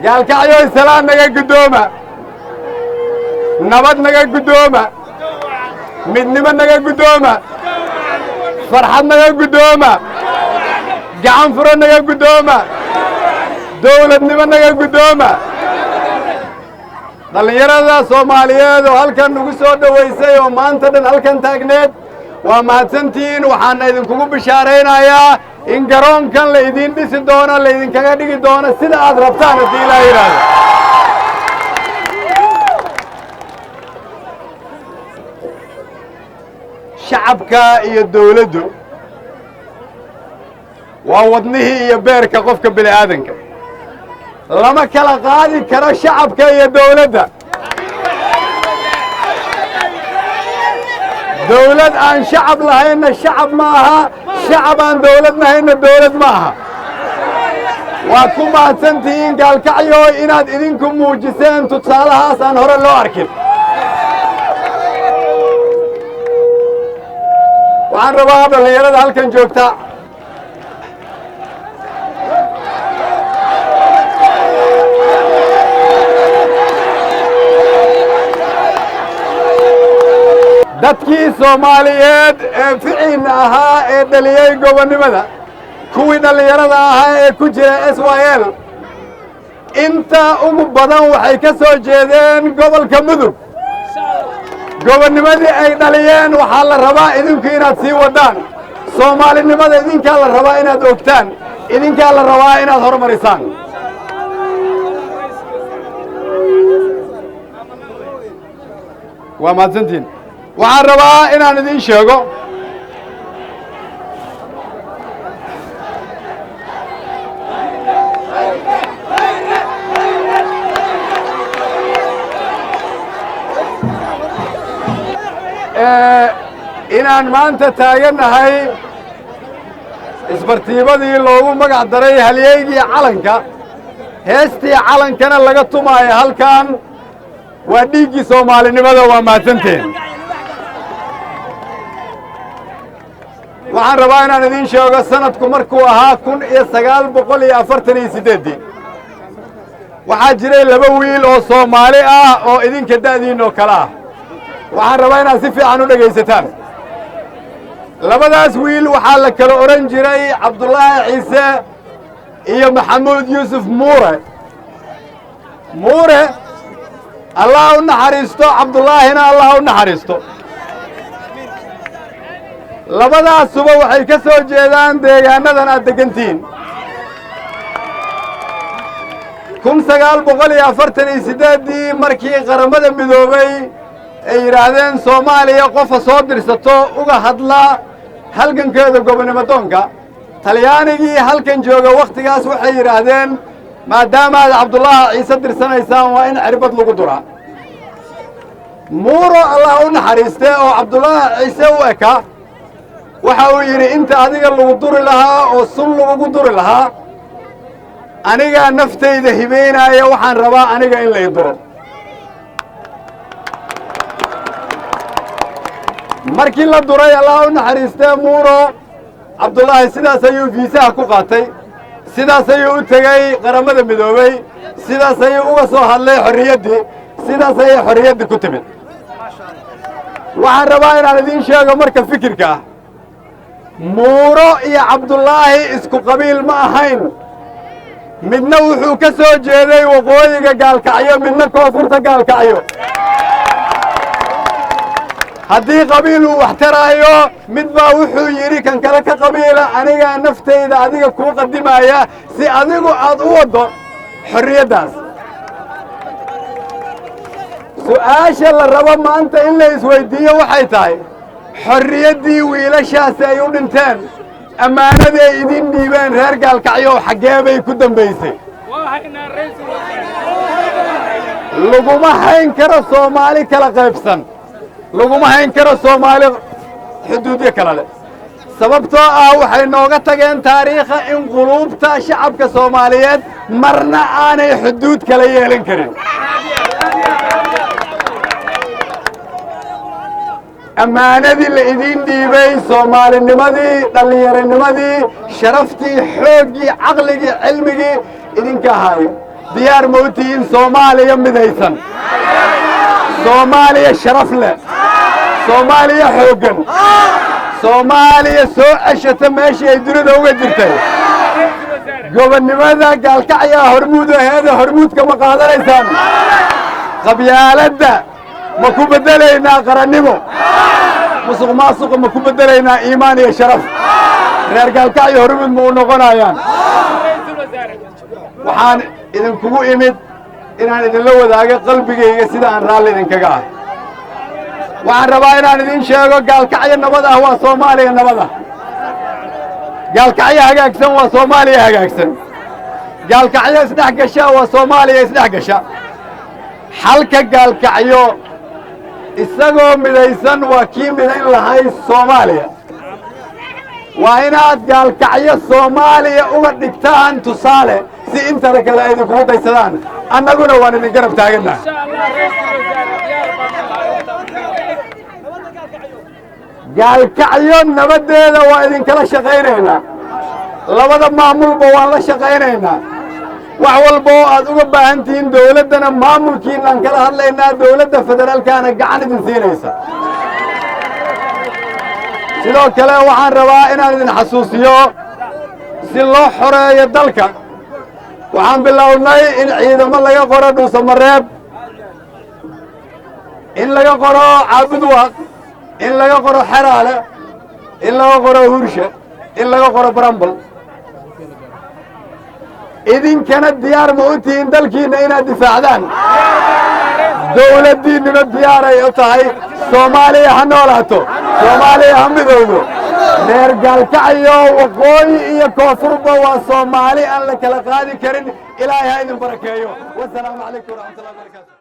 gaalkacyo salaan naga guddooma nabad naga guddooma midnimo naga guddooma farxad naga guddooma gacan furo naga guddooma dawladnimo naga guddooma dhallinyarada soomaaliyeed oo halkan nagu soo dhowaysay oo maanta dhan halkan taagneed waa mahadsantihiin waxaana idinkugu bishaaraynayaa in garoonkan la idiin dhisi doono la idinkaga dhigi doono sida aad rabtaan haddii ilaa yidhaahdo shacabka iyo dawladdu waa wadnihii iyo beerka qofka bini aadanka lama kala qaadi karo shacabka iyo dawladda dawlad aan shacab lahaynna shacab ma aha shacab aan dawlad lahaynna dawlad ma aha waad ku mahadsantihiin gaalkacyo inaad idinku muujiseen tusaalahaas aan hore loo arkin waxaan rabaa dhallinyarada halkan joogta dadkii soomaaliyeed ee ficiinna ahaa ee dhaliyey gobonnimada kuwii dhallinyarada ahaa ee ku jira s y l inta ugu badan waxay ka soo jeedeen gobolka mudug gobonnimadii ay dhaliyeen waxaa la rabaa idinku inaad sii waddaan soomaalinimada idinkaa la rabaa inaad ogtaan idinkaa la rabaa inaad horumarisaan waa mahadsantiin waxaan rabaa inaan idiin sheego inaan maanta taagannahay isbartiibadii loogu magac daray halyeygii calanka heestii calankana laga tumaayo halkan waa dhiiggii soomaalinimada waa mahadsanteen waxaan rabaa inaan idiin sheego sanadku markuu ahaa 1948 waxaa jiray 2 wiil oo Soomaali ah oo idinka da'diin oo kala ah waxaan rabaa inaad si fiican u dhagaysataan labadaas wiil waxaa la kala oran jiray Cabdullaahi Ciise iyo Maxamuud Yuusuf Muure Allah u naxariisto Cabdullaahina Allah u naxariisto labadaasuba waxay ka soo jeedaan deegaanadan aad degantiin 1948 markii qaramada midoobay ay yiraahdeen Soomaaliya qofa soo dirsato uga hadla halgankeeda gobonnimo doonka Talyaanigii halkan jooga waqtigaas waxay yiraahdeen maadaama Cabdullaahi Ciise dirsanaysaan waa in cirbad lagu duraa Muuro Allah u naxariiste oo Cabdullaahi Ciise u eka waxa uu yiri inta adiga lagu duri lahaa oo sun lagu duri lahaa aniga naftayda hibeynaya waxaan rabaa aniga in la duro markii la duray Allah u naxariiste Muuro Cabdullaahi sidaas ayuu fiisaha ku qaatay sidaas ayuu u tagay qaramada midoobay sidaas ayuu uga soo hadlay xorriyaddii sidaas ayay xorriyaddii ku timid waxaan rabaa inaan idiin sheego marka fikirka Muuro iyo Cabdullaahi isku qabiil ma ahayn midna wuxuu ka soo jeeday waqooyiga gaalkacyo midna koonfurta gaalkacyo haddii qabiil uu wax taraayo mid baa wuxuu yidhi kan kale ka qabiila aniga naftayda adiga kuu qadimaya si adigu aad u waddo xorriyaddaas su'aasha la rabo maanta in la isweydiiyo waxay tahay xorriyaddii wiilashaasi ay u dhinteen ammaanadii ay idin dhiibeen reer gaalkacyo xaggee bay ku dambaysay laguma hayn karo Soomaali kala qaybsan laguma hayn karo Soomaali xuduudyo kala leh sababtoo ah waxay nooga tageen taariikha in quluubta shacabka Soomaaliyeed marna aanay xuduud kala yeelan karin ammaanadii la idin dhiibay soomaalinimadii dhallinyaranimadii sharaftii xooggii caqligii cilmigii idinka ahaay diyaar ma u tihiin soomaaliya midaysan soomaaliya sharaf leh soomaaliya xooggan soomaaliya soo ceshata meeshii ay dunida uga jirtay gobonnimada gaalkacya hormuud aheeda hormuudka ma qaadanaysaan qabyaaladda ma ku beddelaynaa qarannimo musuq maasuqa ma ku beddelaynaa iimaan iyo sharaf reer gaalkacyo hormuud ma u noqonayaan waxaan idinkugu imid inaan idinla wadaago qalbigayga sida aan raalli idinkaga ah waxaan rabaa inaan idin sheego gaalkacyo nabad ah waa soomaaliya nabad ah gaalkacyo hagaagsan waa soomaaliya hagaagsan gaalkacyo isdhex gasha waa soomaaliya isdhex gasha xalka gaalkacyo isagoo midaysan waa kii midayn lahay soomaaliya waa inaad gaalkacyo soomaaliya uga dhigtaan tusaale si intana kale ay idinkugu daysadaan annaguna waan idin garab taagannaha gaalkacyo nabaddeeda waa idinkala shaqaynaynaa labada maamulba waan la shaqaynaynaa wax walba oo aad uga baahan tihiin dawladdana maamulkiinaan kala hadlaynaa dawladda federaalkaana gacan idin siinaysa sidoo kale waxaan rabaa inaan idin xasuusiyo si loo xoreeyo dalka waxaan bilownay in ciidamo laga qoro dhuusamareeb in laga qoro caabudwaaq in laga qoro xeraale in laga qoro hurshe in laga qoro barambal idinkana diyaar ma u tihiin dalkiinna inaad difaacdaan dawladdiinnuna diyaaray u tahay soomaaliya ha noolaato soomaaliya ha midowdo reer gaalkacyo waqooyi iyo koonfurba waa soomaali aan la kala qaadi karin ilaahay ha idin barakeeyo wasalaamu calaykum waraxmatullahi wabarakatu